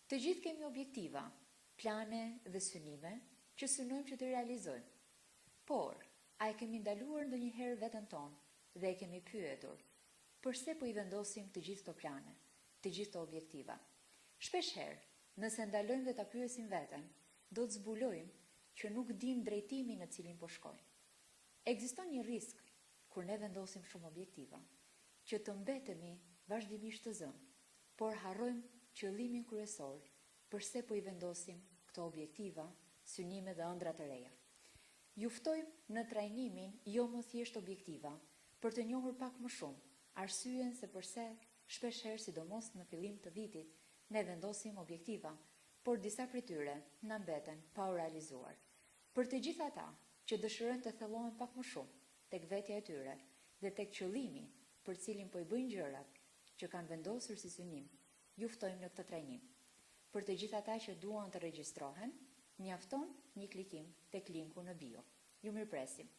Të gjithë kemi objektiva, plane dhe synime që synojmë që të realizojmë. Por, a e kemi ndaluar ndonjëherë veten tonë dhe e kemi pyetur, përse po i vendosim të gjithë këto plane, të gjithë këto objektiva? Shpeshherë, nëse ndalojmë dhe ta pyesim veten, do të zbulojmë që nuk dim drejtimin në cilin po shkojmë. Ekziston një risk kur ne vendosim shumë objektiva, që të mbetemi vazhdimisht të zënë, por harrojmë qëllimin kryesor, përse po i vendosim këto objektiva, synime dhe ëndra të reja. Ju ftojmë në trajnimin jo më thjesht objektiva, për të njohur pak më shumë, arsyeën se përse shpeshherë, sidomos në fillim të vitit, ne vendosim objektiva, por disa prej tyre na mbeten pa u realizuar. Për të gjithë ata që dëshirojnë të thellohen pak më shumë tek vetja e tyre dhe tek qëllimi për cilin po i bëjnë gjërat që kanë vendosur si synim, ju ftojmë në këtë trajnim. Për të gjithë ata që duan të regjistrohen, mjafton një klikim tek linku në bio. Ju mirëpresim.